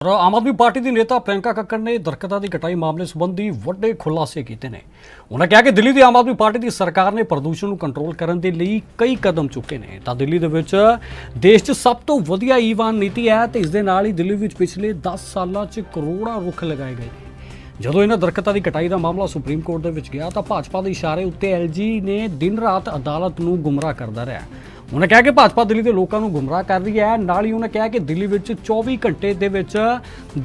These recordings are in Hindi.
ਆਮ ਆਦਮੀ ਪਾਰਟੀ ਦੀ ਨੇਤਾ ਪ੍ਰਿयंका ਕੱਕੜ ਨੇ ਦਰਖਤਾਂ ਦੀ ਕਟਾਈ ਮਾਮਲੇ ਸੰਬੰਧੀ ਵੱਡੇ ਖੁਲਾਸੇ ਕੀਤੇ ਨੇ। ਉਹਨਾਂ ਕਿਹਾ ਕਿ ਦਿੱਲੀ ਦੀ ਆਮ ਆਦਮੀ ਪਾਰਟੀ ਦੀ ਸਰਕਾਰ ਨੇ ਪ੍ਰਦੂਸ਼ਣ ਨੂੰ ਕੰਟਰੋਲ ਕਰਨ ਦੇ ਲਈ ਕਈ ਕਦਮ ਚੁੱਕੇ ਨੇ ਤਾਂ ਦਿੱਲੀ ਦੇ ਵਿੱਚ ਦੇਸ਼ 'ਚ ਸਭ ਤੋਂ ਵਧੀਆ ਈਵਾਨ ਨੀਤੀ ਹੈ ਤੇ ਇਸ ਦੇ ਨਾਲ ਹੀ ਦਿੱਲੀ ਵਿੱਚ ਪਿਛਲੇ 10 ਸਾਲਾਂ 'ਚ ਕਰੋੜਾਂ ਰੁੱਖ ਲਗਾਏ ਗਏ ਨੇ। ਜਦੋਂ ਇਹਨਾਂ ਦਰਖਤਾਂ ਦੀ ਕਟਾਈ ਦਾ ਮਾਮਲਾ ਸੁਪਰੀਮ ਕੋਰਟ ਦੇ ਵਿੱਚ ਗਿਆ ਤਾਂ ਭਾਜਪਾ ਦੇ ਇਸ਼ਾਰੇ ਉੱਤੇ ਐਲਜੀ ਨੇ ਦਿਨ ਰਾਤ ਅਦਾਲਤ ਨੂੰ ਗੁੰਮਰਾਹ ਕਰਦਾ ਰਿਹਾ। उन्होंने कहा कि भाजपा दिल्ली के लोगों को गुमराह कर रही है। नाल ही उन्होंने कहा कि दिल्ली में 24 घंटे के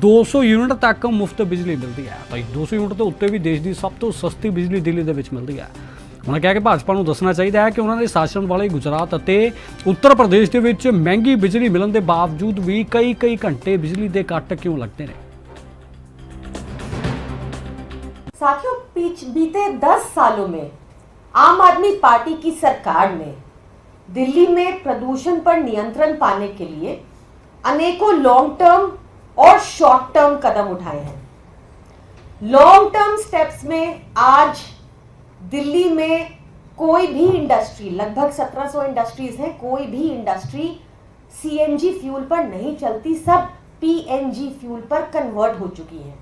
200 यूनिट तक मुफ्त बिजली मिलती है। तो 200 यूनिट के उत्ते भी देश की सब तो सस्ती बिजली दिल्ली के मिलती है। उन्होंने कहा कि भाजपा को दसना चाहिए है कि उन्होंने शासन वाले गुजरात और उत्तर प्रदेश के महंगी बिजली मिलने के बावजूद भी कई घंटे बिजली के कट क्यों लगते हैं। साथियों, बीते 10 सालों में आम आदमी पार्टी की सरकार ने दिल्ली में प्रदूषण पर नियंत्रण पाने के लिए अनेकों लॉन्ग टर्म और शॉर्ट टर्म कदम उठाए हैं। लॉन्ग टर्म स्टेप्स में आज दिल्ली में कोई भी इंडस्ट्री, लगभग 1700 इंडस्ट्रीज हैं, कोई भी इंडस्ट्री सीएनजी फ्यूल पर नहीं चलती, सब पीएनजी फ्यूल पर कन्वर्ट हो चुकी है।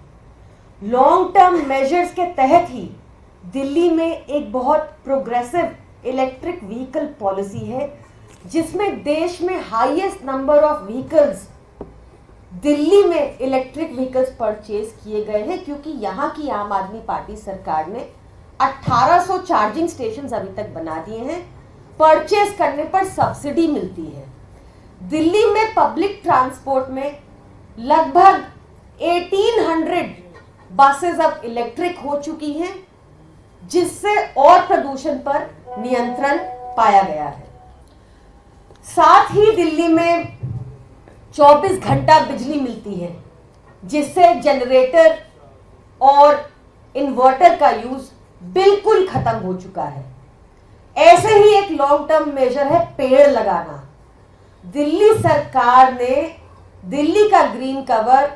लॉन्ग टर्म मेजर्स के तहत ही दिल्ली में एक बहुत प्रोग्रेसिव इलेक्ट्रिक व्हीकल पॉलिसी है, जिसमें देश में highest number of vehicles Delhi में इलेक्ट्रिक व्हीकल्स परचेज किए गए हैं, क्योंकि यहाँ की आम आदमी पार्टी सरकार ने 1800 चार्जिंग स्टेशन अभी तक बना दिए हैं। परचेज करने पर सब्सिडी मिलती है। दिल्ली में पब्लिक ट्रांसपोर्ट में लगभग 1800 बसेस अब इलेक्ट्रिक हो चुकी हैं, जिससे और प्रदूषण पर नियंत्रण पाया गया है। साथ ही दिल्ली में 24 घंटा बिजली मिलती है, जिससे जनरेटर और इन्वर्टर का यूज बिल्कुल खत्म हो चुका है। ऐसे ही एक लॉन्ग टर्म मेजर है पेड़ लगाना। दिल्ली सरकार ने दिल्ली का ग्रीन कवर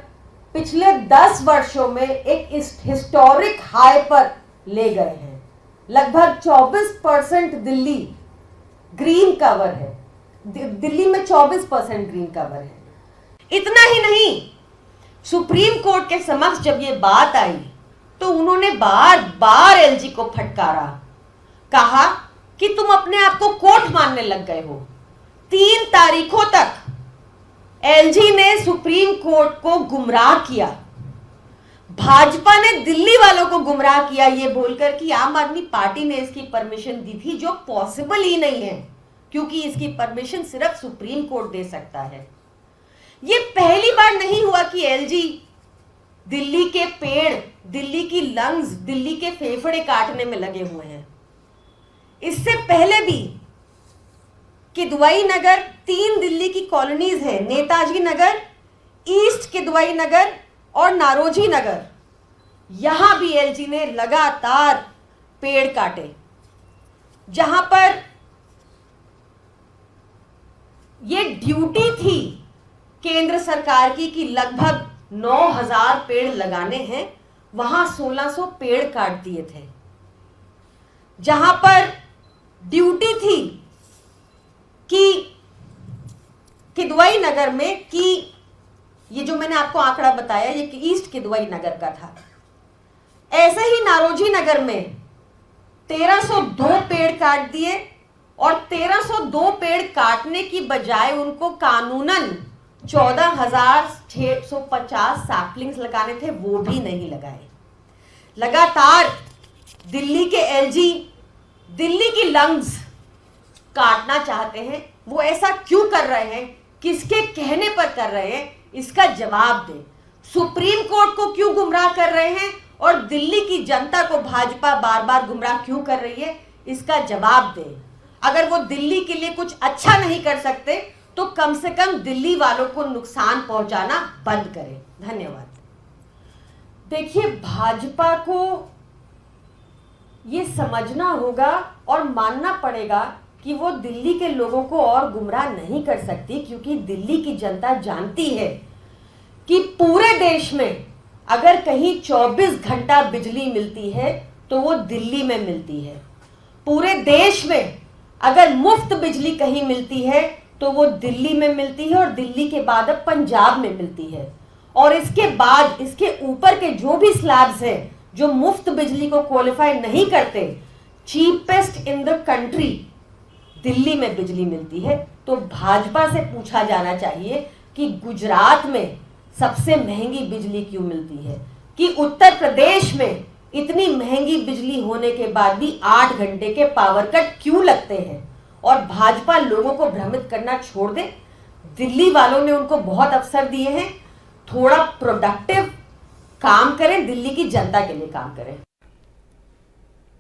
पिछले 10 वर्षों में एक हिस्टोरिक हाई पर ले गए हैं। लगभग 24% दिल्ली ग्रीन कवर है। दिल्ली में 24% ग्रीन कवर है। इतना ही नहीं, सुप्रीम कोर्ट के समक्ष जब ये बात आई तो उन्होंने बार बार एलजी को फटकारा, कहा कि तुम अपने आप को कोर्ट मानने लग गए हो। 3 तारीखों तक एलजी ने सुप्रीम कोर्ट को गुमराह किया। भाजपा ने दिल्ली वालों को गुमराह किया ये बोलकर कि आम आदमी पार्टी ने इसकी परमिशन दी थी, जो पॉसिबल ही नहीं है, क्योंकि इसकी परमिशन सिर्फ सुप्रीम कोर्ट दे सकता है। ये पहली बार नहीं हुआ कि एलजी दिल्ली के पेड़, दिल्ली की लंग्स, दिल्ली के फेफड़े काटने में लगे हुए हैं। इससे पहले भी किदवई नगर, 3 दिल्ली की कॉलोनीज हैं, नेताजी नगर, ईस्ट किदवई नगर और नारोजी नगर, यहां भी एलजी ने लगातार पेड़ काटे, जहां पर यह ड्यूटी थी केंद्र सरकार की कि लगभग 9000 पेड़ लगाने हैं, वहां 1600 पेड़ काट दिए थे। जहां पर ड्यूटी थी कि किदवई नगर में, कि ये जो मैंने आपको आंकड़ा बताया ये ईस्ट किदवई नगर का था, ऐसे ही नारोजी नगर में 1302 पेड़ काट दिए और 1302 पेड़ काटने की बजाय उनको कानूनन 14,650 सैपलिंग्स लगाने थे, वो भी नहीं लगाए। लगातार दिल्ली के एलजी दिल्ली की लंग्स काटना चाहते हैं। वो ऐसा क्यों कर रहे हैं, किसके कहने पर कर रहे हैं, इसका जवाब दें। सुप्रीम कोर्ट को क्यों गुमराह कर रहे हैं और दिल्ली की जनता को भाजपा बार बार गुमराह क्यों कर रही है, इसका जवाब दें। अगर वो दिल्ली के लिए कुछ अच्छा नहीं कर सकते तो कम से कम दिल्ली वालों को नुकसान पहुंचाना बंद करें। धन्यवाद। देखिए, भाजपा को ये समझना होगा और मानना पड़ेगा कि वो दिल्ली के लोगों को और गुमराह नहीं कर सकती, क्योंकि दिल्ली की जनता जानती है कि पूरे देश में अगर कहीं 24 घंटा बिजली मिलती है तो वो दिल्ली में मिलती है। पूरे देश में अगर मुफ्त बिजली कहीं मिलती है तो वो दिल्ली में मिलती है और दिल्ली के बाद अब पंजाब में मिलती है। और इसके बाद इसके ऊपर के जो भी स्लैब्स हैं जो मुफ्त बिजली को क्वालिफाई नहीं करते, cheapest in the country Delhi में बिजली मिलती है। तो भाजपा से पूछा जाना चाहिए कि गुजरात में सबसे महंगी बिजली क्यों मिलती है, कि उत्तर प्रदेश में इतनी महंगी बिजली होने के बाद भी 8 घंटे के पावर कट क्यों लगते हैं, और भाजपा लोगों को भ्रमित करना छोड़ दे। दिल्ली वालों ने उनको बहुत अवसर दिए हैं, थोड़ा प्रोडक्टिव काम करें, दिल्ली की जनता के लिए काम करें।